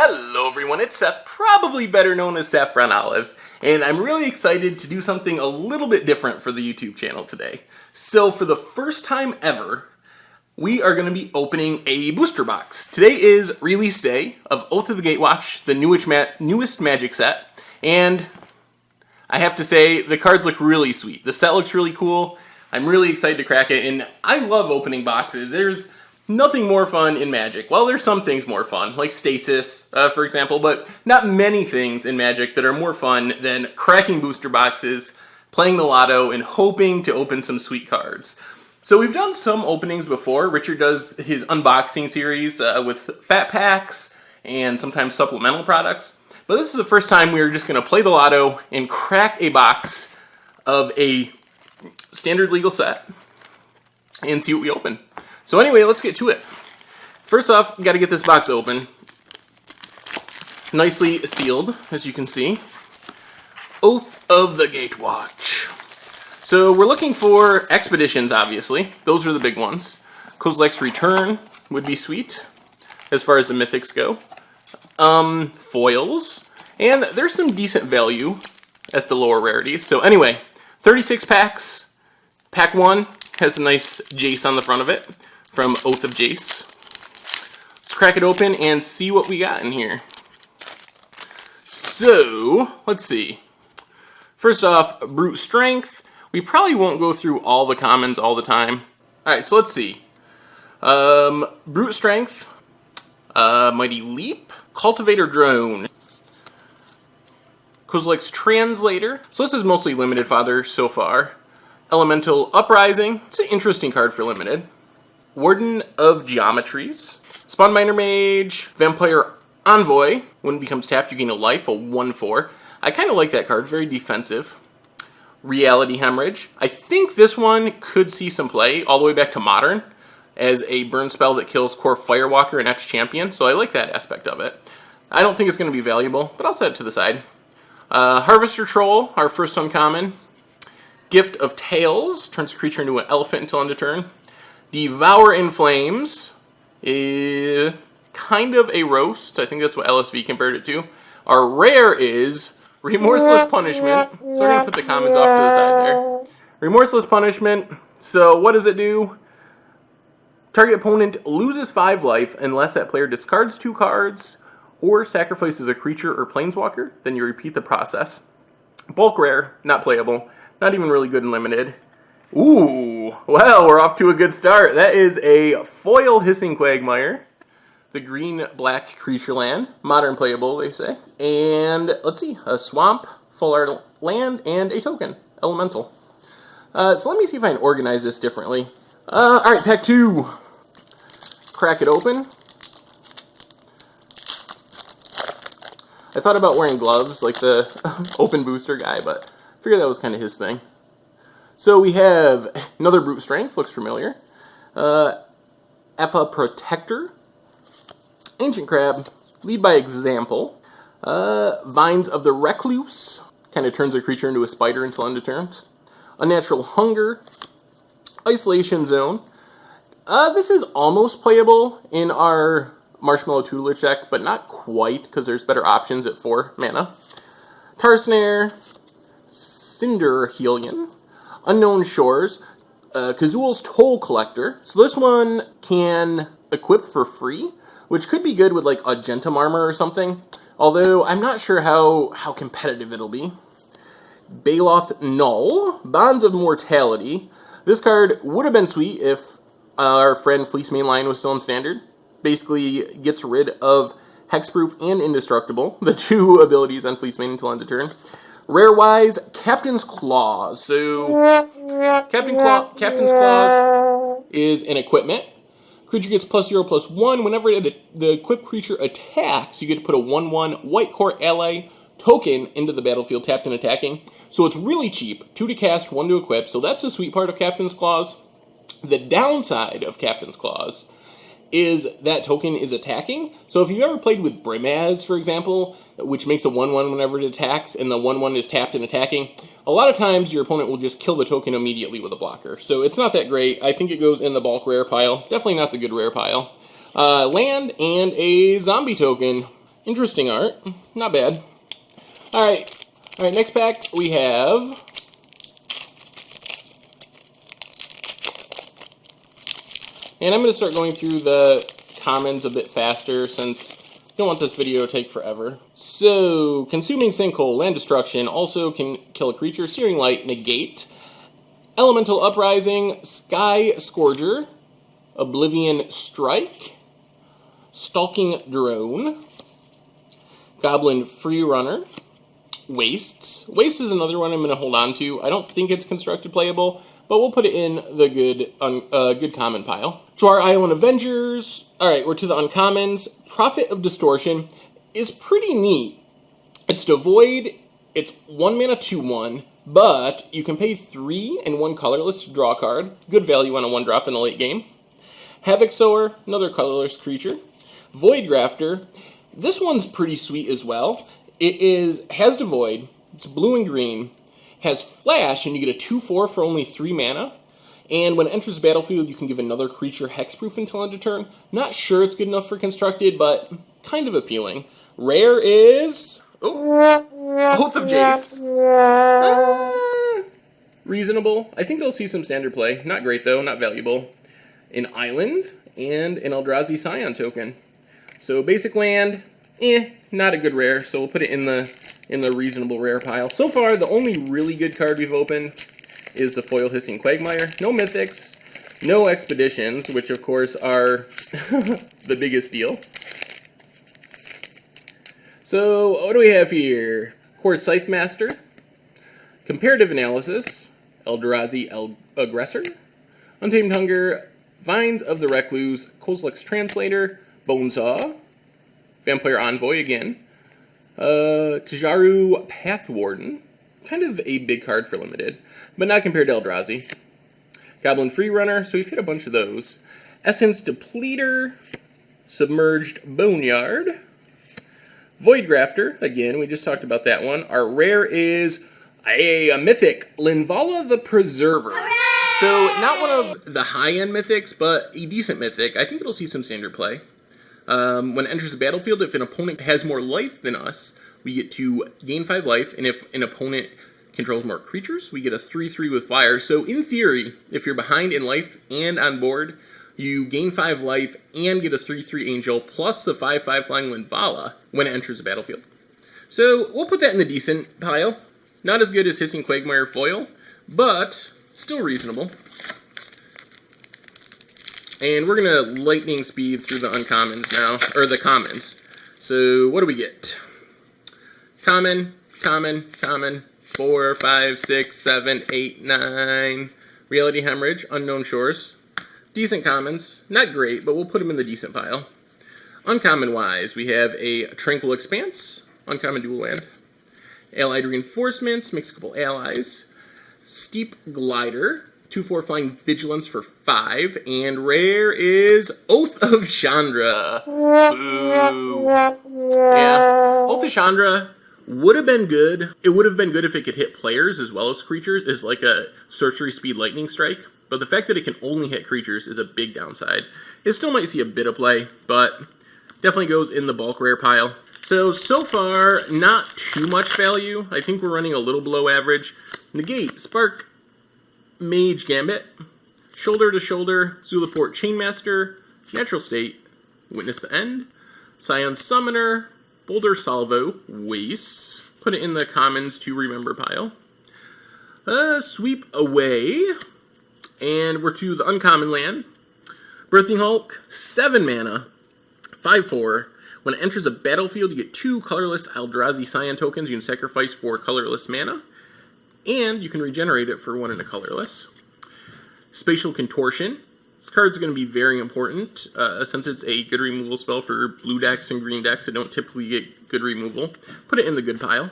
Hello everyone, it's Seth, probably better known as Saffron Olive, and I'm really excited to do something a little bit different for the YouTube channel today. So for the first time ever, we are going to be opening a booster box. Today is release day of Oath of the Gatewatch, the newest Magic set, and I have to say, the cards look really sweet. The set looks really cool. I'm really excited to crack it, and I love opening boxes. There's nothing more fun in Magic. Well, there's some things more fun, like Stasis, for example, but not many things in Magic that are more fun than cracking booster boxes, playing the lotto, and hoping to open some sweet cards. So we've done some openings before. Richard does his unboxing series with fat packs and sometimes supplemental products. But this is the first time we're just going to play the lotto and crack a box of a standard legal set and see what we open. So anyway, let's get to it. First off, got to get this box open. Nicely sealed, as you can see. Oath of the Gatewatch. So we're looking for expeditions, obviously. Those are the big ones. Kozilek's Return would be sweet, as far as the mythics go. Foils. And there's some decent value at the lower rarities. So anyway, 36 packs. Pack 1 has a nice Jace on the front of it from Oath of Jace. Let's crack it open and see what we got in here. So, let's see. First off, Brute Strength. We probably won't go through all the commons all the time. Alright, so let's see. Brute Strength, Mighty Leap, Cultivator Drone, Kozilek's Translator. So this is mostly limited fodder so far. Elemental Uprising. It's an interesting card for limited. Warden of Geometries. Spawnbinder Mage. Vampire Envoy. When it becomes tapped, you gain a life, a 1/4. I kind of like that card. Very defensive. Reality Hemorrhage. I think this one could see some play all the way back to Modern as a burn spell that kills core Firewalker and Etch Champion. So I like that aspect of it. I don't think it's going to be valuable, but I'll set it to the side. Harvester Troll, our first uncommon. Gift of Tails, turns a creature into an elephant until end of turn. Devour in Flames is kind of a roast. I think that's what LSV compared it to. Our rare is Remorseless Punishment. So we're going to put the commons off to the side there. Remorseless Punishment. So what does it do? Target opponent loses 5 life unless that player discards 2 cards or sacrifices a creature or planeswalker. Then you repeat the process. Bulk rare, not playable. Not even really good in limited. Ooh, well, we're off to a good start. That is a foil Hissing Quagmire. The green-black creature land. Modern playable, they say. And, let's see, a swamp, full art land, and a token. Elemental. So let me see if I can organize this differently. Alright, pack 2. Crack it open. I thought about wearing gloves, like the open booster guy, but I figured that was kind of his thing. So we have another Brute Strength, looks familiar. Effa Protector. Ancient Crab, Lead by Example. Vines of the Recluse, kind of turns a creature into a spider until end of turn. Unnatural Hunger. Isolation Zone. This is almost playable in our Marshmallow Tutelage deck, but not quite, because there's better options at 4 mana. Tarsnare. Cinder Helion. Unknown Shores. Kazul's Toll Collector. So this one can equip for free, which could be good with like Argentum Armor or something. Although I'm not sure how competitive it'll be. Baloth Null. Bonds of Mortality. This card would have been sweet if our friend Fleece Mainline was still in Standard. Basically gets rid of Hexproof and Indestructible, the 2 abilities on Fleece Main until end of turn. Rare-wise, Captain's Claws. So, Captain's Claws is an equipment. Creature gets +0/+1. Whenever the equipped creature attacks, you get to put a 1/1 White Core Ally token into the battlefield, tapped and attacking. So it's really cheap. 2 to cast, 1 to equip. So that's the sweet part of Captain's Claws. The downside of Captain's Claws is that token is attacking. So if you've ever played with Brimaz, for example, which makes a 1/1 whenever it attacks, and the 1/1 is tapped and attacking, a lot of times your opponent will just kill the token immediately with a blocker. So it's not that great. I think it goes in the bulk rare pile. Definitely not the good rare pile. Land and a zombie token. Interesting art. Not bad. Alright, next pack we have... And I'm going to start going through the commons a bit faster since I don't want this video to take forever. So, Consuming Sinkhole, Land Destruction, also can kill a creature. Searing Light, negate. Elemental Uprising, Sky Scourger, Oblivion Strike, Stalking Drone, Goblin Freerunner, Wastes. Waste is another one I'm going to hold on to. I don't think it's constructed playable, but we'll put it in the good common pile. To our Island Avengers. Alright, we're to the uncommons. Prophet of Distortion is pretty neat. It's devoid, it's 1 mana 2/1, but you can pay 3 and 1 colorless to draw a card. Good value on a 1-drop in the late game. Havoc Sower, another colorless creature. Void Grafter. This one's pretty sweet as well. It has Devoid, it's blue and green, has Flash, and you get a 2/4 for only 3 mana. And when it enters the battlefield, you can give another creature hexproof until end of turn. Not sure it's good enough for constructed, but kind of appealing. Rare is... Oath of Jace. Reasonable. I think it'll see some standard play. Not great, though. Not valuable. An Island and an Eldrazi Scion token. So basic land, not a good rare. So we'll put it in the reasonable rare pile. So far, the only really good card we've opened is the Foil Hissing Quagmire. No mythics, no expeditions, which of course are the biggest deal. So what do we have here? Core Scythe Master, Comparative Analysis, Eldrazi Aggressor, Untamed Hunger, Vines of the Recluse, Kozilek's Translator, Bonesaw, Vampire Envoy again, Tajaru Pathwarden, kind of a big card for limited, but not compared to Eldrazi. Goblin Freerunner, so we've hit a bunch of those. Essence Depleter, Submerged Boneyard, Void Grafter, again, we just talked about that one. Our rare is a mythic, Linvala the Preserver. Hooray! So, not one of the high-end mythics, but a decent mythic. I think it'll see some standard play. When it enters the battlefield, if an opponent has more life than us, we get to gain 5 life, and if an opponent controls more creatures, we get a 3/3 with fire. So in theory, if you're behind in life and on board, you gain 5 life and get a 3/3 angel plus the 5/5 flying Linvala when it enters the battlefield. So we'll put that in the decent pile. Not as good as Hissing Quagmire foil, but still reasonable. And we're going to lightning speed through the uncommons now, or the commons. So what do we get? Common, 4, 5, 6, 7, 8, 9. Reality Hemorrhage, Unknown Shores. Decent commons. Not great, but we'll put them in the decent pile. Uncommon-wise, we have a Tranquil Expanse, uncommon dual land. Allied Reinforcements, mix a couple allies. Steep Glider, 2/4 flying Vigilance for 5, and rare is Oath of Chandra. Boo. Yeah, Oath of Chandra would have been good. It would have been good if it could hit players as well as creatures, is like a sorcery speed lightning strike. But the fact that it can only hit creatures is a big downside. It still might see a bit of play, but definitely goes in the bulk rare pile. So far, not too much value. I think we're running a little below average. Negate, Spark, Mage Gambit, Shoulder to Shoulder, Zulaport Chainmaster, Natural State, Witness the End, Scion Summoner, Boulder Salvo, Waste. Put it in the commons to remember pile. Sweep Away, and we're to the uncommon land. Birthing Hulk, 7 mana, 5/4. When it enters a battlefield, you get 2 colorless Eldrazi Scion tokens. You can sacrifice 4 colorless mana, and you can regenerate it for 1 and a colorless. Spatial Contortion. This card's going to be very important, since it's a good removal spell for blue decks and green decks that don't typically get good removal. Put it in the good pile.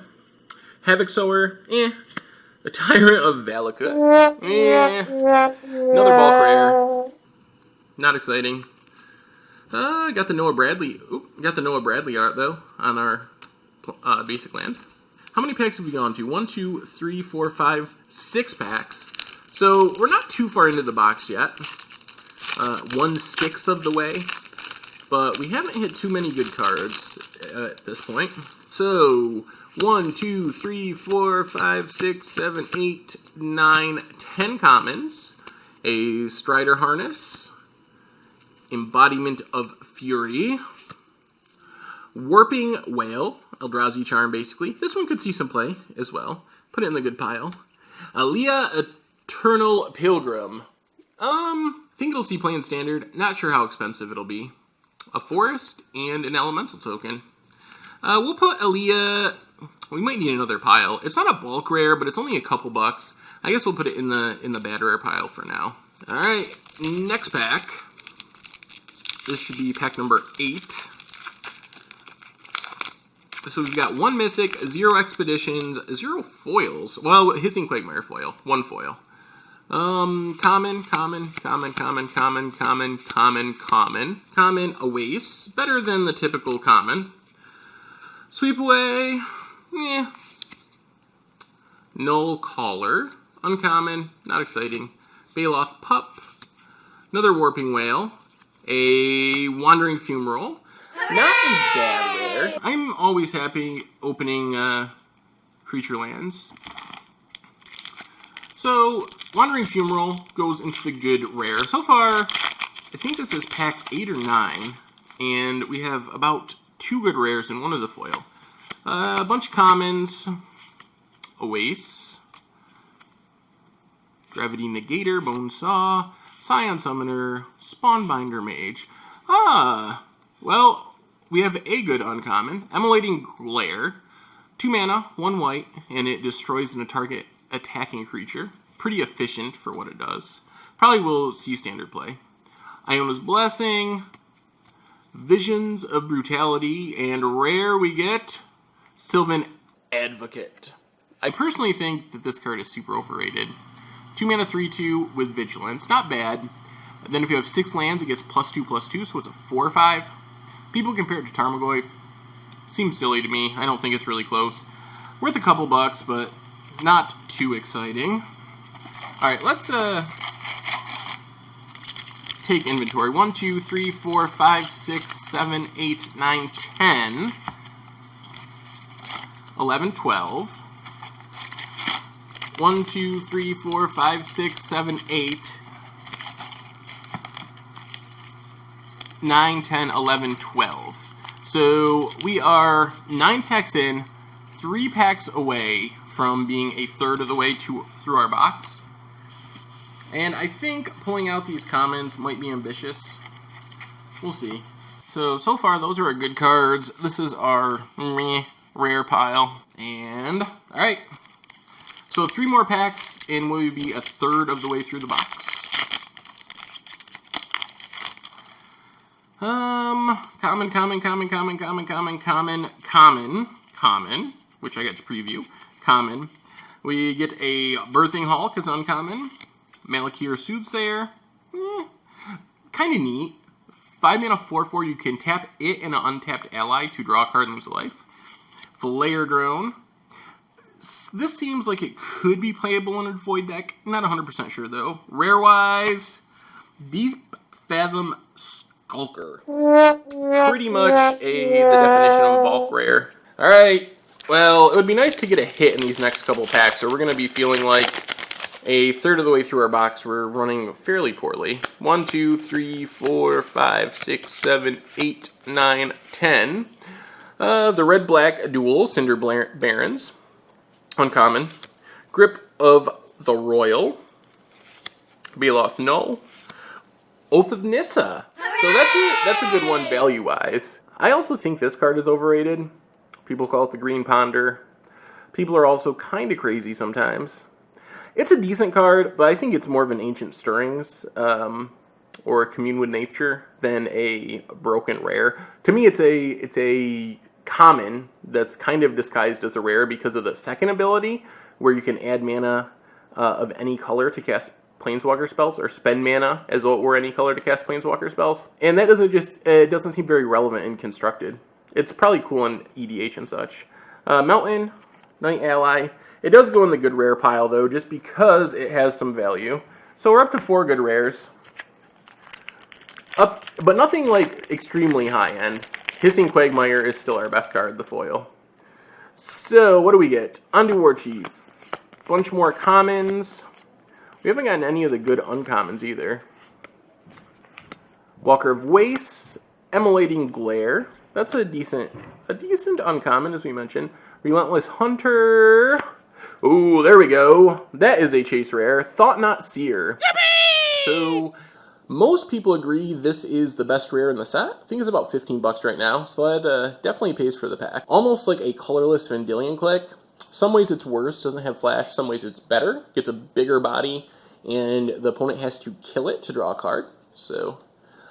Havoc Sower, The Tyrant of Valakut, Another bulk rare. Not exciting. Got the Noah Bradley. Got the Noah Bradley art though on our basic land. How many packs have we gone to? 1, 2, 3, 4, 5, 6 packs. So we're not too far into the box yet. 1/6 of the way, but we haven't hit too many good cards. at this point. So 1, 2, 3, 4, 5, 6, 7, 8, 9, 10 commons. A Strider Harness. Embodiment of Fury. Warping Whale. Eldrazi Charm, basically. This one could see some play as well. Put it in the good pile. Aliyah Eternal Pilgrim. Think it'll see play in Standard. Not sure how expensive it'll be. A Forest and an Elemental token. We'll put Aliyah... We might need another pile. It's not a bulk rare, but it's only a couple bucks. I guess we'll put it in the bad rare pile for now. Alright, next pack. This should be pack number 8. So we've got 1 Mythic, 0 Expeditions, 0 Foils. Well, Hissing Quagmire foil. 1 foil. Common, a waste. Better than the typical common. Sweep Away, Null Caller, uncommon, not exciting. Baloth Pup, another Warping Whale, a Wandering Fumarole, not as bad rare. I'm always happy opening creature lands. So, Wandering Fumarole goes into the good rare. So far, I think this is pack 8 or 9, and we have about 2 good rares and 1 is a foil. A bunch of commons, a Waste, Gravity Negator, Bone Saw, Scion Summoner, Spawnbinder Mage. Well, we have a good uncommon, Emulating Glare, 2 mana, 1 white, and it destroys a target attacking creature. Pretty efficient for what it does. Probably will see standard play. Iona's Blessing, Visions of Brutality, and rare we get Sylvan Advocate. I personally think that this card is super overrated. 2 mana 3/2 with Vigilance, not bad. And then if you have 6 lands, it gets +2/+2, so it's a 4/5. People compare it to Tarmogoyf. Seems silly to me. I don't think it's really close. Worth a couple bucks, but not too exciting. Alright, let's take inventory. 1, 2, 3, 4, 5, 6, 7, 8, 9, 10, 11, 12. 1, 2, 3, 4, 5, 6, 7, 8, 9, 10, 11, 12. So we are 9 packs in, 3 packs away from being a third of the way through our box. And I think pulling out these commons might be ambitious. We'll see. So far, those are our good cards. This is our rare pile. And, alright. So 3 more packs, and we'll be a third of the way through the box. Common, which I got to preview. Common. We get a Birthing Hulk as uncommon. Malakir Soothsayer. Kind of neat. 5 mana 4/4, you can tap it and an untapped ally to draw a card and lose a life. Flayer Drone. This seems like it could be playable in a Void deck. Not 100% sure though. Rare-wise, Deep Fathom Skulker. Pretty much the definition of a bulk rare. Alright, well, it would be nice to get a hit in these next couple packs, or we're going to be feeling like a third of the way through our box, we're running fairly poorly. 1, 2, 3, 4, 5, 6, 7, 8, 9, 10. The Red-Black Duel, Cinder Barons. Uncommon. Grip of the Royal. Baloth Null. Oath of Nissa. So that's a good one value-wise. I also think this card is overrated. People call it the Green Ponder. People are also kind of crazy sometimes. It's a decent card, but I think it's more of an Ancient Stirrings or a Commune with Nature than a broken rare. To me, it's a common that's kind of disguised as a rare because of the second ability, where you can add mana of any color to cast Planeswalker spells, or spend mana as though it were any color to cast Planeswalker spells. And that doesn't seem very relevant in Constructed. It's probably cool in EDH and such. Mountain, Knight Ally. It does go in the good rare pile, though, just because it has some value. So we're up to 4 good rares. But nothing, like, extremely high-end. Hissing Quagmire is still our best card, the foil. So, what do we get? Undo War Chief. Bunch more commons. We haven't gotten any of the good uncommons either. Walker of Waste. Emulating Glare. That's a decent uncommon, as we mentioned. Relentless Hunter. Ooh, there we go. That is a chase rare. Thought Not Seer. Yippee! So, most people agree this is the best rare in the set. I think it's about 15 bucks right now, so that definitely pays for the pack. Almost like a colorless Vendilion Click. Some ways it's worse, doesn't have flash. Some ways it's better, gets a bigger body, and the opponent has to kill it to draw a card. So,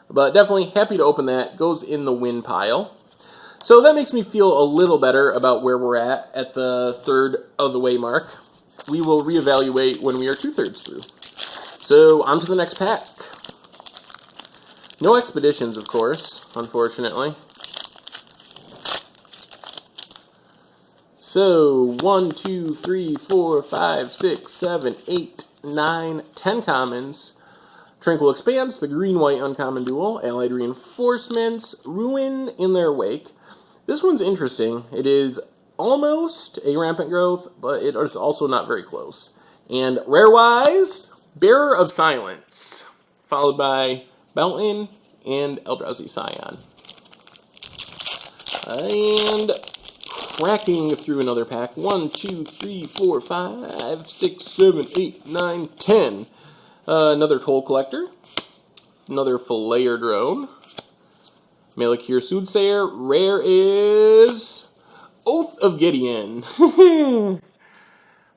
but definitely happy to open that. Goes in the win pile. So that makes me feel a little better about where we're at the third of the way mark. We will reevaluate when we are 2/3 through. So on to the next pack. No expeditions, of course, unfortunately. So 1, 2, 3, 4, 5, 6, 7, 8, 9, 10 commons. Tranquil Expanse, the green-white uncommon dual, Allied Reinforcements, Ruin in their wake. This one's interesting. It is almost a Rampant Growth, but it is also not very close. And rare-wise, Bearer of Silence, followed by Mountain and Eldrazi Scion. And cracking through another pack. 1, 2, 3, 4, 5, 6, 7, 8, 9, 10. Another Toll Collector. Another Flayer Drone. Malakir Soothsayer. Rare is Oath of Gideon.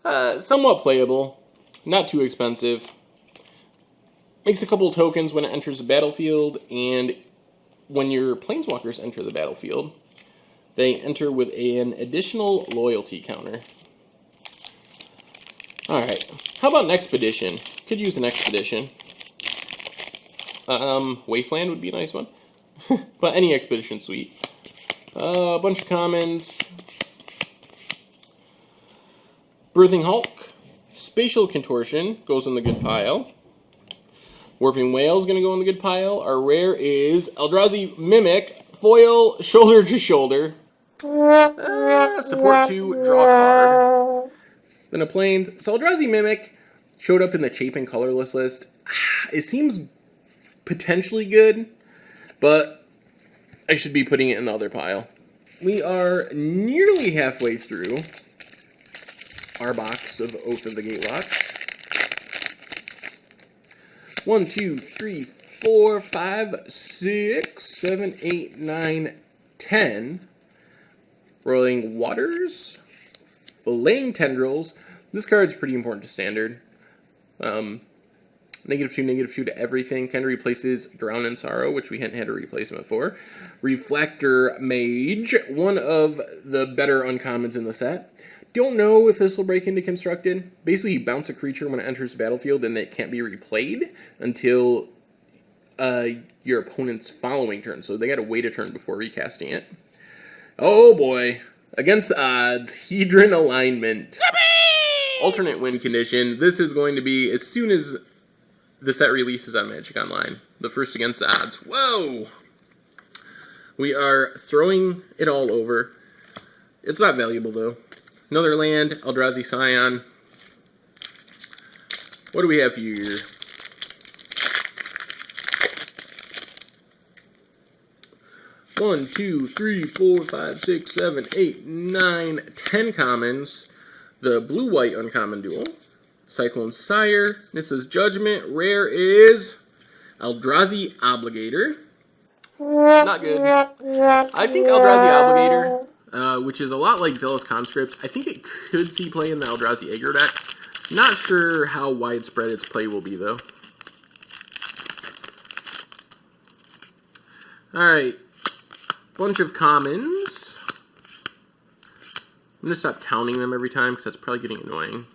Somewhat playable. Not too expensive. Makes a couple tokens when it enters the battlefield, and when your Planeswalkers enter the battlefield, they enter with an additional loyalty counter. Alright, how about an expedition? Could use an expedition. Wasteland would be a nice one. But any expedition sweet. A bunch of commons. Birthing Hulk. Spatial Contortion goes in the good pile. Warping Whale is going to go in the good pile. Our rare is Eldrazi Mimic. Foil, shoulder to shoulder. Support 2, draw a card. Then a Plains. So Eldrazi Mimic showed up in the Chapin colorless list. It seems potentially good, but I should be putting it in the other pile. We are nearly halfway through our box of Oath of the Gatewatch. 1, 2, 3, 4, 5, 6, 7, 8, 9, 10. Rolling Waters. Belaying Tendrils. This card's pretty important to Standard. -2, -2 to everything. Kind of replaces Drown in Sorrow, which we hadn't had a replacement for. Reflector Mage. One of the better uncommons in the set. Don't know if this will break into Constructed. Basically, you bounce a creature when it enters the battlefield, and it can't be replayed until your opponent's following turn. So they got to wait a turn before recasting it. Oh boy. Against the odds, Hedron Alignment. Yippee! Alternate win condition. This is going to be as soon as the set releases on Magic Online. The first against the odds. Whoa! We are throwing it all over. It's not valuable, though. Another land, Eldrazi Scion. What do we have here? One, 2, 3, 4, 5, 6, 7, 8, 9, 10 commons. The blue-white uncommon dual. Cyclone Sire. Misses Judgment. Rare is Eldrazi Obligator. Not good. I think Eldrazi Obligator, which is a lot like Zealous Conscript, I think it could see play in the Eldrazi aggro deck. Not sure how widespread its play will be, though. Alright. Bunch of commons. I'm going to stop counting them every time because that's probably getting annoying.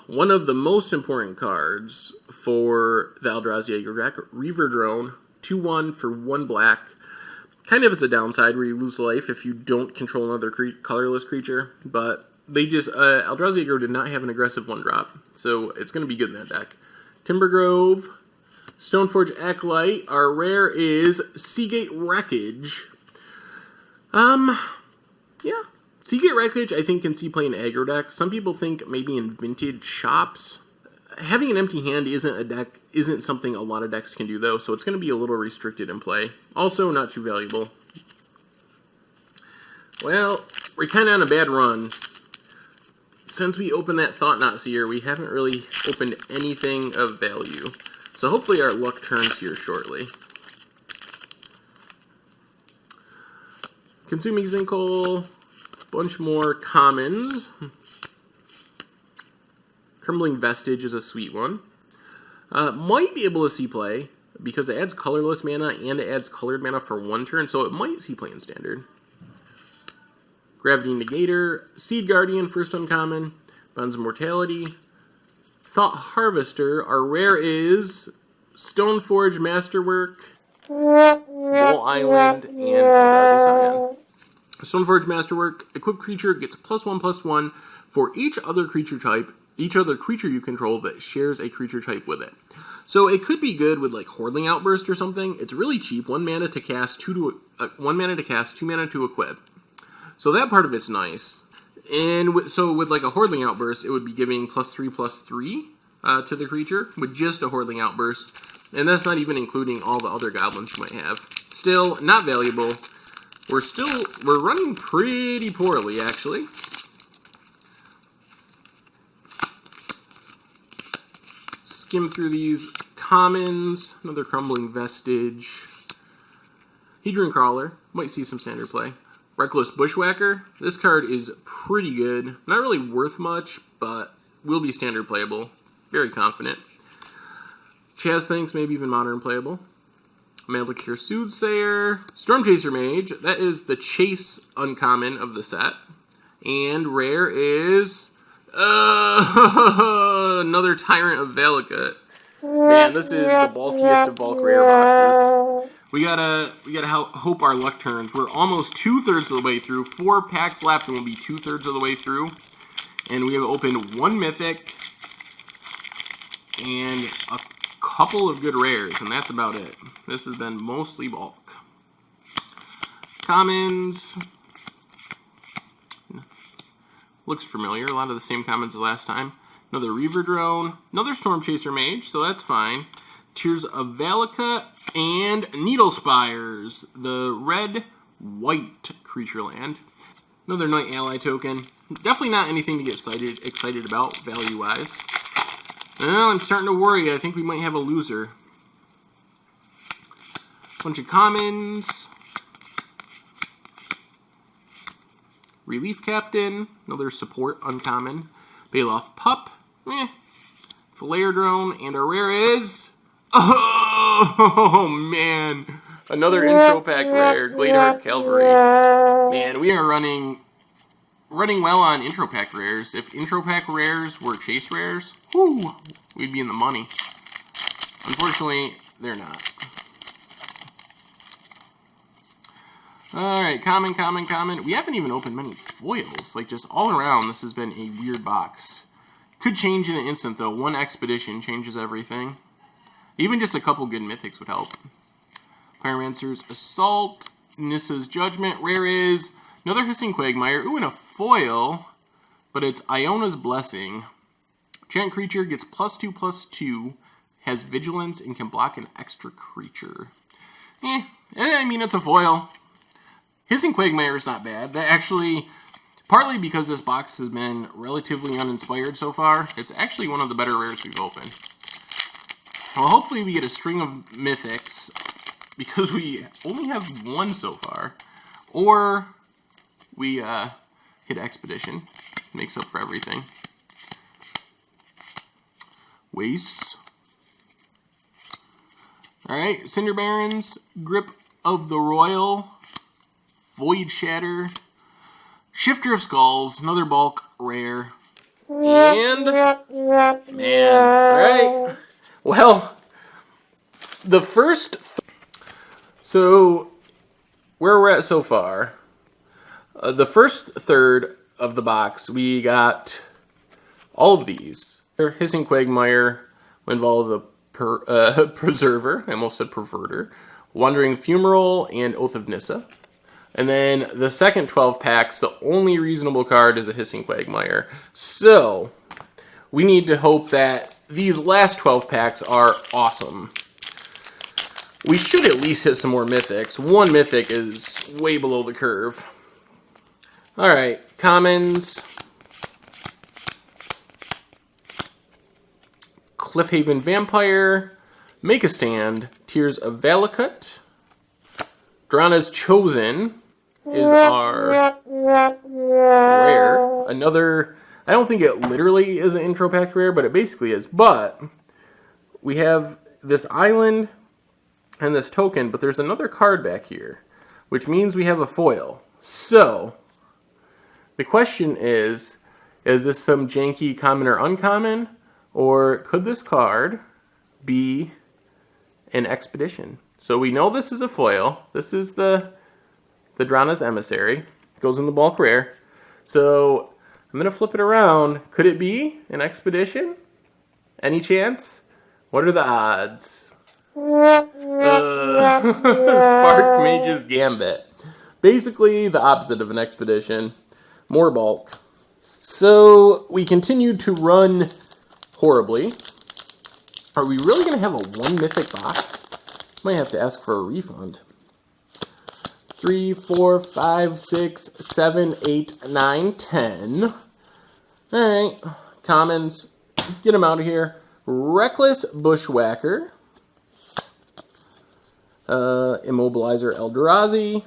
One of the most important cards for the Eldrazi aggro deck, Reaver Drone, 2/1 for 1 black. Kind of as a downside where you lose life if you don't control another colorless creature, but they just, Eldrazi aggro did not have an aggressive 1-drop, so it's going to be good in that deck. Timbergrove, Stoneforge Acolyte, our rare is Seagate Wreckage. Yeah. Seagate Wreckage, I think, can see play in aggro decks. Some people think maybe in vintage shops. Having an empty hand isn't something a lot of decks can do, though, so it's going to be a little restricted in play. Also, not too valuable. Well, we're kind of on a bad run. Since we opened that Thought-Knot Seer, we haven't really opened anything of value. So hopefully our luck turns here shortly. Consuming Sinkhole, bunch more commons. Crumbling Vestige is a sweet one. Might be able to see play, because it adds colorless mana and it adds colored mana for one turn, so it might see play in Standard. Gravity Negator, Seed Guardian, first uncommon, Bonds of Mortality. Thought Harvester, our rare is Stoneforge Masterwork, Bull Island, and Scion. Stoneforge Masterwork, equipped creature gets +1/+1 for each other creature you control that shares a creature type with it. So it could be good with like Hordling Outburst or something. It's really cheap, 1 mana to cast, 2 mana to cast, 2 mana to equip. So that part of it's nice. And so with like a Hordling Outburst, it would be giving +3/+3 to the creature with just a Hordling Outburst. And that's not even including all the other goblins you might have. Still, not valuable. We're running pretty poorly, actually. Skim through these commons. Another Crumbling Vestige. Hedron Crawler. Might see some standard play. Reckless Bushwhacker. This card is pretty good. Not really worth much, but will be standard playable. Very confident. Chaz thinks maybe even modern playable. Malakir Soothsayer. Stormchaser Mage. That is the Chase uncommon of the set. And rare is another Tyrant of Valakut. Man, this is the bulkiest of bulk rare boxes. We gotta hope our luck turns. We're almost 2/3 of the way through. 4 packs left, and we'll be 2/3 of the way through. And we have opened 1 mythic and a couple of good rares, and that's about it. This has been mostly bulk. Commons. Looks familiar. A lot of the same commons as last time. Another Reaver Drone. Another Stormchaser Mage, so that's fine. Tears of Valakut and Needlespires, the red-white creature land. Another Night Ally token. Definitely not anything to get excited about value-wise. Well, I'm starting to worry. I think we might have a loser. Bunch of commons. Relief Captain. Another support uncommon. Baloth Pup. Flare Drone. And our rare is... Oh, man. Another intro pack rare. Gladeheart Cavalry. Man, we are running well on intro pack rares. If intro pack rares were chase rares, whoo, we'd be in the money. Unfortunately, they're not. Alright, common. We haven't even opened many foils. Like, just all around, this has been a weird box. Could change in an instant, though. 1 expedition changes everything. Even just a couple good mythics would help. Pyromancer's Assault. Nissa's Judgment. Rare is another Hissing Quagmire. Ooh, and a foil. But it's Iona's Blessing. Giant creature gets +2/+2. Has vigilance and can block an extra creature. I mean, it's a foil. Hissing Quagmire is not bad. That actually, partly because this box has been relatively uninspired so far, it's actually one of the better rares we've opened. Well, hopefully we get a string of mythics, because we only have 1 so far. Or we hit Expedition. Makes up for everything. Wastes. Alright, Cinder Barons, Grip of the Royal, Void Shatter, Shifter of Skulls, another bulk rare, and man, alright. Well, the first so where we're at so far, the first third of the box, we got all of these. Hissing Quagmire will involve the Preserver. I almost said Perverter. Wandering Fumarole and Oath of Nissa. And then the second 12 packs, the only reasonable card is a Hissing Quagmire. So, we need to hope that these last 12 packs are awesome. We should at least hit some more mythics. One mythic is way below the curve. Alright, commons. Cliffhaven Vampire. Make a Stand. Tears of Valakut. Drana's Chosen is our rare. Another, I don't think it literally is an intro pack rare, but it basically is. But we have this island and this token, but there's another card back here, which means we have a foil. So, the question is this some janky common or uncommon? Or could this card be an expedition? So we know this is a foil. This is the Drana's Emissary. It goes in the bulk rare. So I'm going to flip it around. Could it be an expedition? Any chance? What are the odds? Spark Mage's Gambit. Basically the opposite of an expedition. More bulk. So we continued to run horribly. Are we really going to have a one mythic box? Might have to ask for a refund. 3, 4, 5, 6, 7, 8, 9, 10. Alright. Commons. Get them out of here. Reckless Bushwhacker. Immobilizer Eldrazi.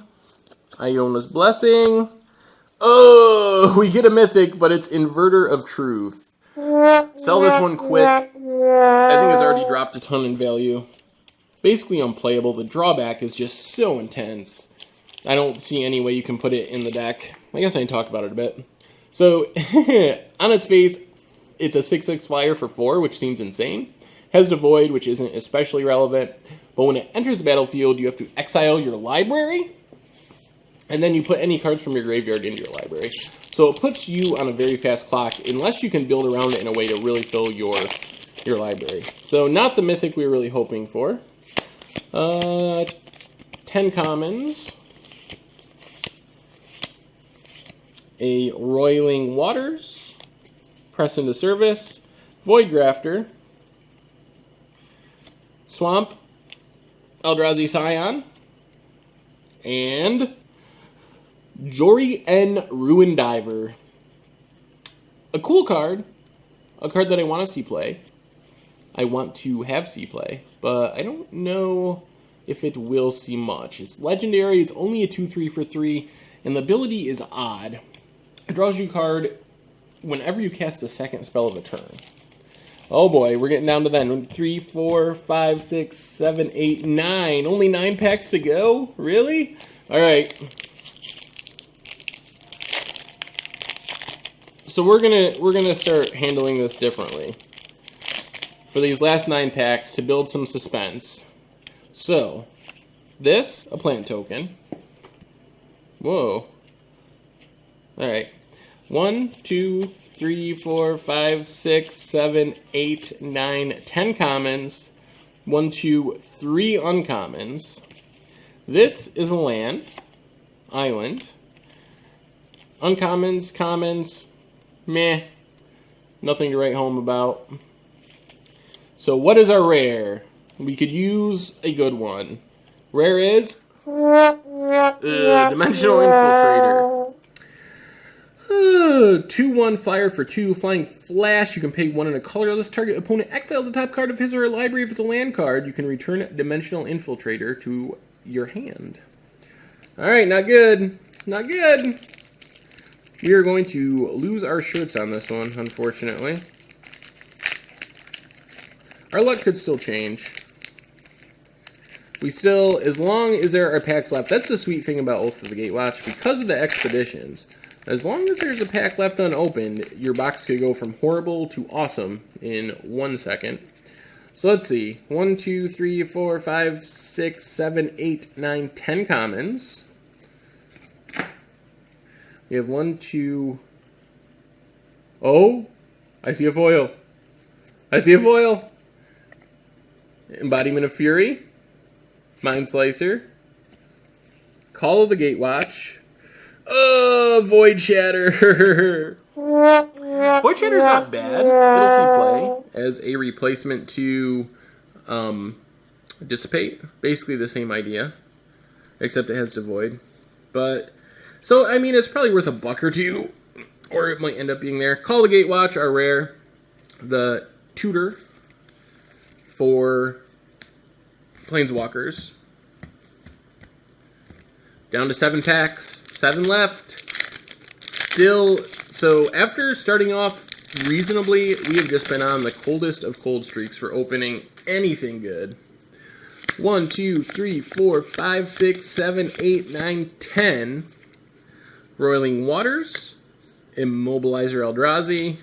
Iona's Blessing. Oh, we get a mythic, but it's Inverter of Truth. Sell this one quick. I think it's already dropped a ton in value. Basically unplayable. The drawback is just so intense. I don't see any way you can put it in the deck. I guess I can talk about it a bit. So, on its face, it's a 6/6 flyer for 4, which seems insane. Has the Void, which isn't especially relevant. But when it enters the battlefield, you have to exile your library. And then you put any cards from your graveyard into your library. So it puts you on a very fast clock, unless you can build around it in a way to really fill your library. So not the mythic we were really hoping for. 10 commons. A Roiling Waters. Press into Service. Void Grafter. Swamp. Eldrazi Scion. And Jori N. Ruin Diver. A cool card. A card that I want to see play. I want to have see play. But I don't know if it will see much. It's legendary. It's only a 2/3 for 3. And the ability is odd. It draws you a card whenever you cast the second spell of a turn. Oh boy, we're getting down to then. 3, 4, 5, 6, 7, 8, 9. Only 9 packs to go? Really? Alright. So we're gonna start handling this differently. For these last 9 packs to build some suspense. So, this, a plant token. Whoa. Alright. 1, 2, 3, 4, 5, 6, 7, 8, 9, 10 commons. 1, 2, 3 uncommons. This is a land. Island. Uncommons, commons. Meh. Nothing to write home about. So what is our rare? We could use a good one. Rare is Dimensional Infiltrator. 2/1 flyer for 2. Flying Flash. You can pay 1 and a colorless. Target opponent exiles the top card of his or her library. If it's a land card, you can return Dimensional Infiltrator to your hand. Alright, not good. Not good. We are going to lose our shirts on this one, unfortunately. Our luck could still change. We still, as long as there are packs left, that's the sweet thing about Oath of the Gatewatch, because of the expeditions. As long as there's a pack left unopened, your box could go from horrible to awesome in 1 second. So let's see. 1, 2, 3, 4, 5, 6, 7, 8, 9, 10 commons. We have 1, 2... Oh! I see a foil. I see a foil! Embodiment of Fury, Mind Slicer, Call of the Gatewatch, Void Shatter. Void Shatter's not bad. It'll see play as a replacement to Dissipate. Basically the same idea, except it has Devoid. But, so, I mean, it's probably worth $1 or $2, or it might end up being there. Call the Gatewatch are rare. The Tutor for Planeswalkers. Down to 7 packs. 7 left. Still, so after starting off reasonably, we have just been on the coldest of cold streaks for opening anything good. 1, 2, 3, 4, 5, 6, 7, 8, 9, 10. Roiling Waters. Immobilizer Eldrazi.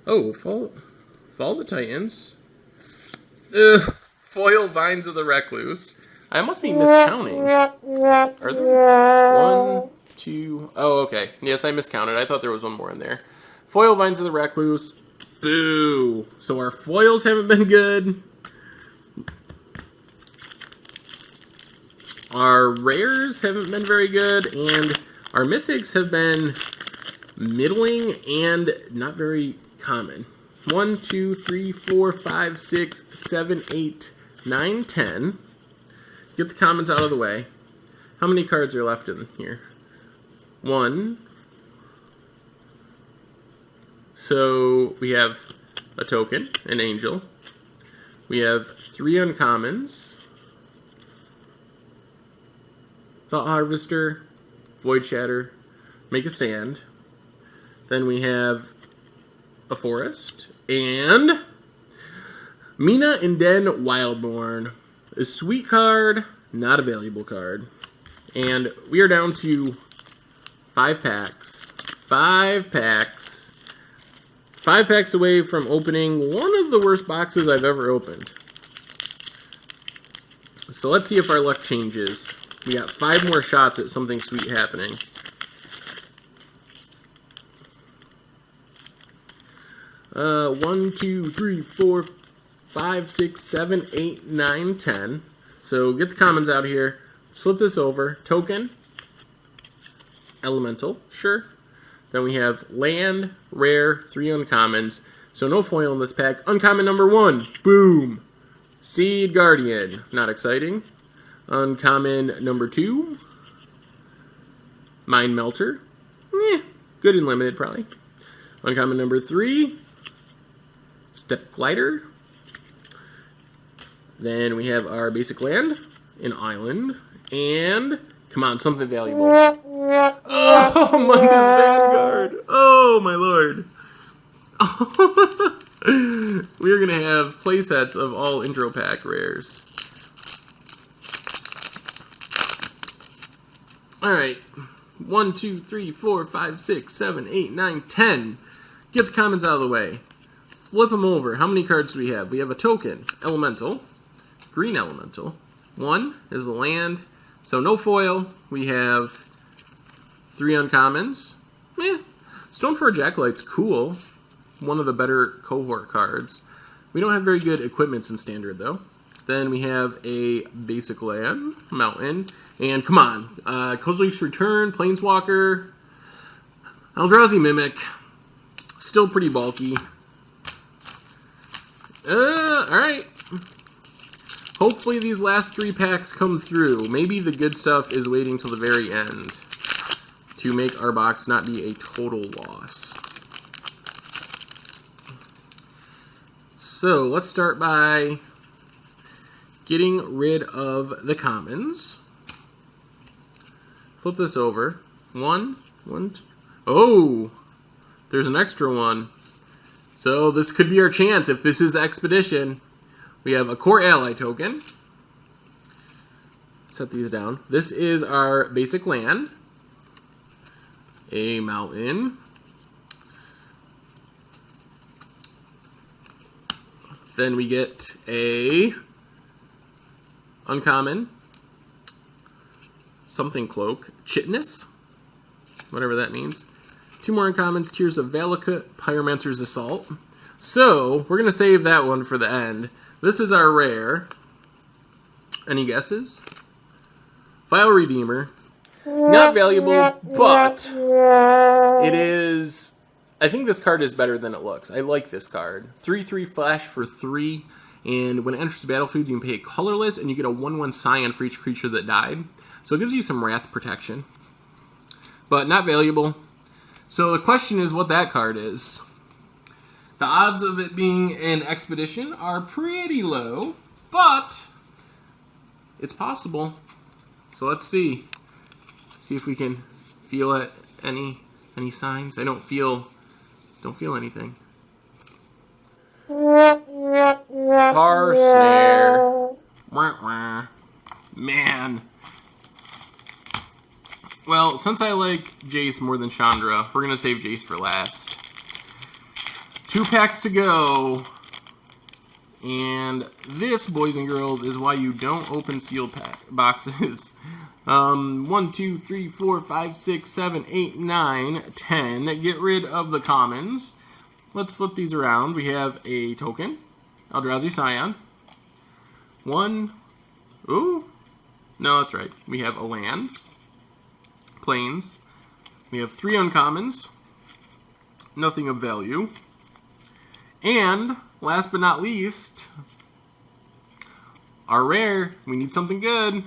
Oh, Fall of the Titans. Ugh. Foil Vines of the Recluse. I must be miscounting. Are there 1, 2... Oh, okay. Yes, I miscounted. I thought there was one more in there. Foil Vines of the Recluse. Boo. So our foils haven't been good. Our rares haven't been very good. And our mythics have been middling and not very common. 1, 2, 3, 4, 5, 6, 7, 8, 9, 10. Get the commons out of the way. How many cards are left in here? 1. So we have a token, an angel. We have 3 uncommons. Thought Harvester, Void Shatter, Make a Stand. Then we have a forest. And Mina and Den Wildborn. A sweet card, not a valuable card. And we are down to 5 packs. 5 packs. 5 packs away from opening one of the worst boxes I've ever opened. So let's see if our luck changes. We got 5 more shots at something sweet happening. One, 2, 3, 4, 5, 6, 7, 8, 9, 10. So get the commons out here. Let's flip this over. Token. Elemental. Sure. Then we have land, rare, 3 uncommons. So no foil in this pack. Uncommon number 1. Boom. Seed Guardian. Not exciting. Uncommon number 2. Mind Melter. Good and limited probably. Uncommon number 3. Step Glider. Then we have our basic land, an island, and come on, something valuable. Oh, Mundus Vanguard. Oh, my lord. We are going to have playsets of all intro pack rares. Alright. 1, 2, 3, 4, 5, 6, 7, 8, 9, 10. Get the commons out of the way. Flip them over. How many cards do we have? We have a token, Elemental, Green Elemental. 1 is a land, so no foil. We have 3 uncommons. Stoneforge Acolyte's cool. One of the better cohort cards. We don't have very good equipments in Standard, though. Then we have a basic land, Mountain, and come on, Kozilek's Return, Planeswalker, Eldrazi Mimic. Still pretty bulky. Alright. Hopefully these last 3 packs come through. Maybe the good stuff is waiting till the very end to make our box not be a total loss. So let's start by getting rid of the commons. Flip this over. 1, 2. Oh! There's an extra one. So this could be our chance if this is Expedition. We have a Core Ally token. Set these down. This is our basic land. A mountain. Then we get a uncommon. Something Cloak. Chitness. Whatever that means. 2 more uncommons. Tears of Valakut. Pyromancer's Assault. So, we're going to save that one for the end. This is our rare. Any guesses? File Redeemer. Not valuable, but it is... I think this card is better than it looks. I like this card. 3/3 flash for 3, and when it enters the battlefield, you can pay it colorless, and you get a 1/1 Scion for each creature that died. So it gives you some Wrath protection. But not valuable. So the question is what that card is. The odds of it being an expedition are pretty low, but it's possible. So let's see. See if we can feel it. Any signs? I don't feel anything. Tar Snare. Man. Well, since I like Jace more than Chandra, we're going to save Jace for last. 2 packs to go. And this, boys and girls, is why you don't open sealed boxes. 1, 2, 3, 4, 5, 6, 7, 8, 9, 10. Get rid of the commons. Let's flip these around. We have a token. Eldrazi Scion. 1. Ooh. No, that's right. We have a land. Plains. We have 3 uncommons. Nothing of value. And, last but not least, our rare. We need something good.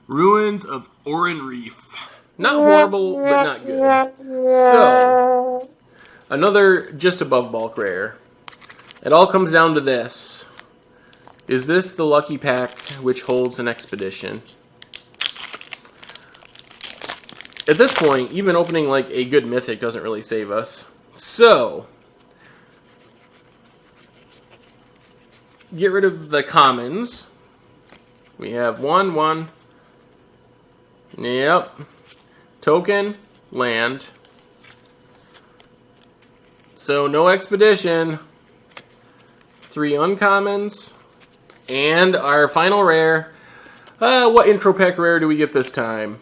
Ruins of Oran Reef. Not horrible, but not good. So, another just above bulk rare. It all comes down to this. Is this the lucky pack which holds an expedition? At this point, even opening like a good mythic doesn't really save us. So, get rid of the commons. We have 1/1. Yep. Token, land. So no expedition. 3 uncommons. And our final rare. What intro pack rare do we get this time?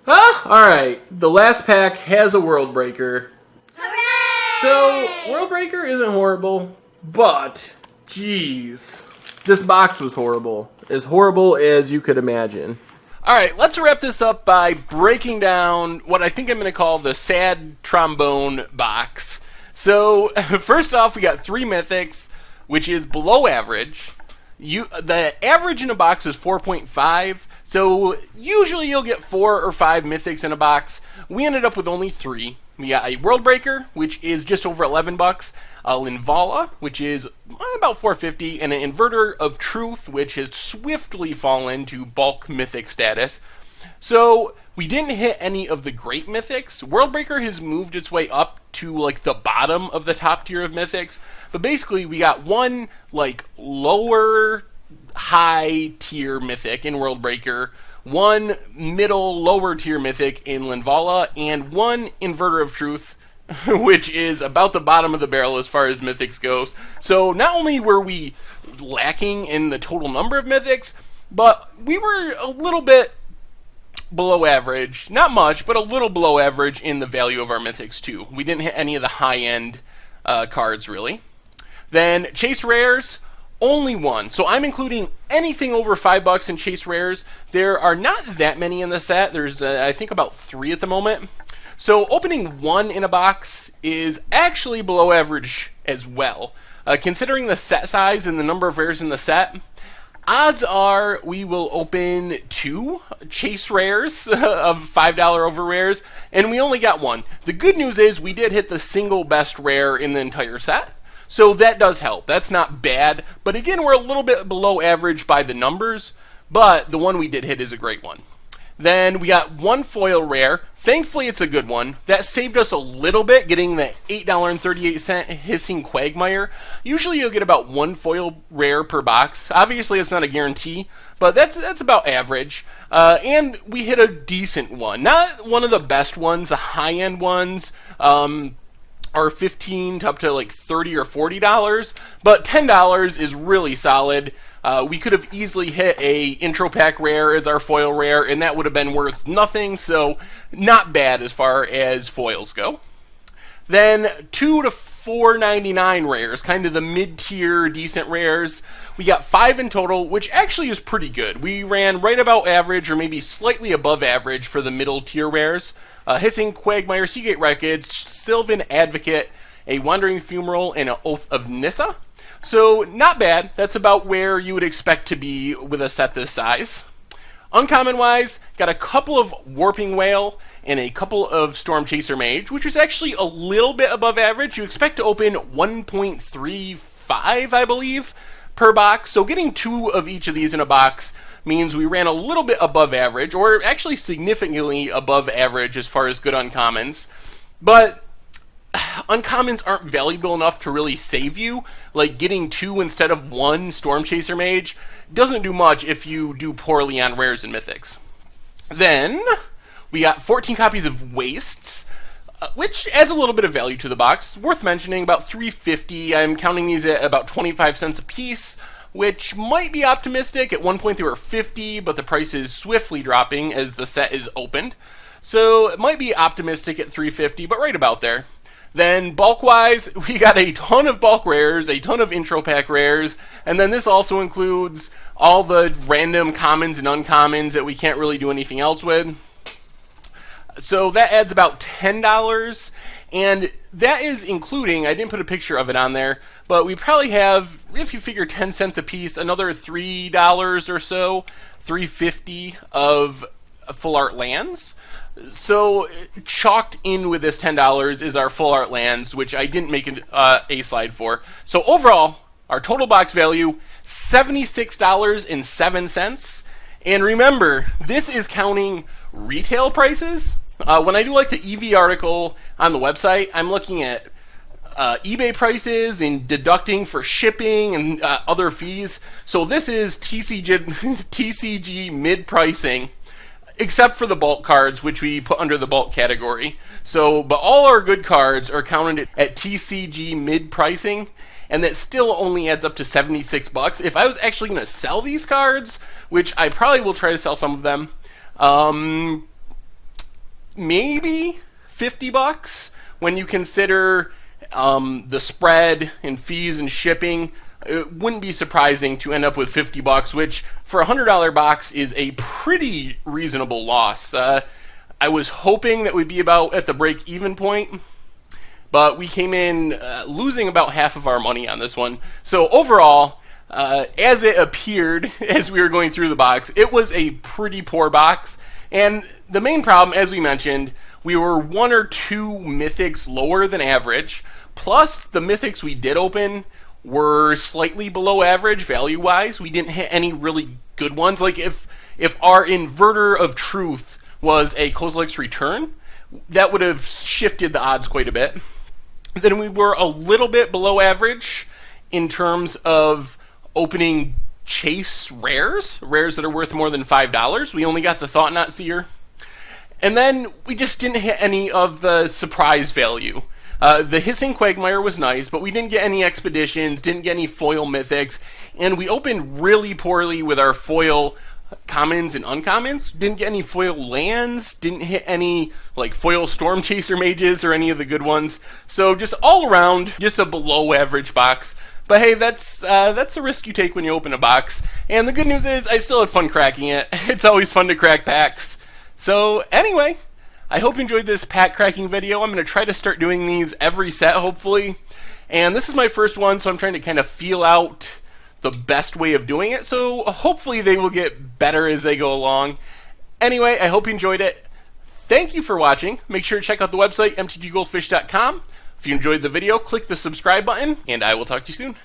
Alright. The last pack has a World Breaker. Hooray! So, World Breaker isn't horrible, but, jeez. This box was horrible. As horrible as you could imagine. Alright, let's wrap this up by breaking down what I think I'm going to call the sad trombone box. So, first off, we got 3 mythics, which is below average. The average in a box is 4.5, so usually you'll get 4 or 5 mythics in a box. We ended up with only 3. We got a World Breaker, which is just over $11, a Linvala, which is about $4.50, and an Inverter of Truth, which has swiftly fallen to bulk mythic status. So we didn't hit any of the great mythics. World Breaker has moved its way up to like the bottom of the top tier of mythics, but basically we got one like lower high tier mythic in World Breaker, one middle lower tier mythic in Linvala, and one Inverter of Truth, which is about the bottom of the barrel as far as mythics goes. So not only were we lacking in the total number of mythics, but we were a little bit below average. Not much, but a little below average in the value of our mythics too. We didn't hit any of the high-end cards, really. Then Chase Rares, only 1. So I'm including anything over $5 in Chase Rares. There are not that many in the set. There's, I think, about 3 at the moment. So opening 1 in a box is actually below average as well. Considering the set size and the number of rares in the set, odds are we will open 2 Chase Rares of $5 over rares, and we only got 1. The good news is we did hit the single best rare in the entire set, so that does help. That's not bad, but again, we're a little bit below average by the numbers, but the one we did hit is a great one. Then we got 1 foil rare. Thankfully, it's a good one. That saved us a little bit, getting the $8.38 Hissing Quagmire. Usually you'll get about 1 foil rare per box. Obviously, it's not a guarantee, but that's about average. And we hit a decent one. Not one of the best ones. The high-end ones are $15 to up to like $30 or $40, but $10 is really solid. We could have easily hit a intro pack rare as our foil rare, and that would have been worth nothing, so not bad as far as foils go. Then 2 to 4.99 rares, kind of the mid-tier decent rares. We got 5 in total, which actually is pretty good. We ran right about average or maybe slightly above average for the middle tier rares. Hissing Quagmire, Seagate Wreckage, Sylvan Advocate, a Wandering Fumarole, and an Oath of Nissa. So not bad. That's about where you would expect to be with a set this size. Uncommon-wise, got a couple of Warping Whale and a couple of Storm Chaser Mage, which is actually a little bit above average. You expect to open 1.35, I believe, per box. So getting 2 of each of these in a box means we ran a little bit above average, or actually significantly above average as far as good uncommons. But uncommons aren't valuable enough to really save you. Like getting 2 instead of 1 Storm Chaser Mage doesn't do much if you do poorly on rares and mythics. Then we got 14 copies of Wastes, which adds a little bit of value to the box. Worth mentioning, about $3.50. I'm counting these at about 25 cents a piece, which might be optimistic. At one point they were 50, but the price is swiftly dropping as the set is opened. So it might be optimistic at $3.50, but right about there. Then bulk-wise, we got a ton of bulk rares, a ton of intro pack rares, and then this also includes all the random commons and uncommons that we can't really do anything else with. So that adds about $10, and that is including, I didn't put a picture of it on there, but we probably have, if you figure 10 cents a piece, another $3 or so, $3.50 of full art lands. So chalked in with this $10 is our full art lands, which I didn't make a slide for. So overall, our total box value, $76.07. And remember, this is counting retail prices. When I do like the EV article on the website, I'm looking at eBay prices and deducting for shipping and other fees. So this is TCG mid pricing, except for the bulk cards, which we put under the bulk category. So, but all our good cards are counted at TCG mid pricing, and that still only adds up to $76. If I was actually going to sell these cards, which I probably will try to sell some of them, maybe $50 when you consider the spread and fees and shipping. It wouldn't be surprising to end up with $50, which for a $100 box is a pretty reasonable loss. I was hoping that we'd be about at the break-even point, but we came in losing about half of our money on this one. So overall, as it appeared as we were going through the box, it was a pretty poor box. And the main problem, as we mentioned, we were 1 or 2 mythics lower than average, plus the mythics we did open were slightly below average value-wise. We didn't hit any really good ones. Like if our Inverter of Truth was a Kozilek's Return, that would have shifted the odds quite a bit. Then we were a little bit below average in terms of opening chase rares that are worth more than $5. We only got the Thought Knot Seer. And then we just didn't hit any of the surprise value. The Hissing Quagmire was nice, but we didn't get any expeditions, didn't get any foil mythics, and we opened really poorly with our foil commons and uncommons. Didn't get any foil lands, didn't hit any like foil Storm Chaser Mages or any of the good ones. So just all around, just a below average box. But hey, that's a risk you take when you open a box. And the good news is I still had fun cracking it. It's always fun to crack packs. So anyway, I hope you enjoyed this pack cracking video. I'm going to try to start doing these every set, hopefully. And this is my first one, so I'm trying to kind of feel out the best way of doing it. So hopefully they will get better as they go along. Anyway, I hope you enjoyed it. Thank you for watching. Make sure to check out the website, mtggoldfish.com. If you enjoyed the video, click the subscribe button, and I will talk to you soon.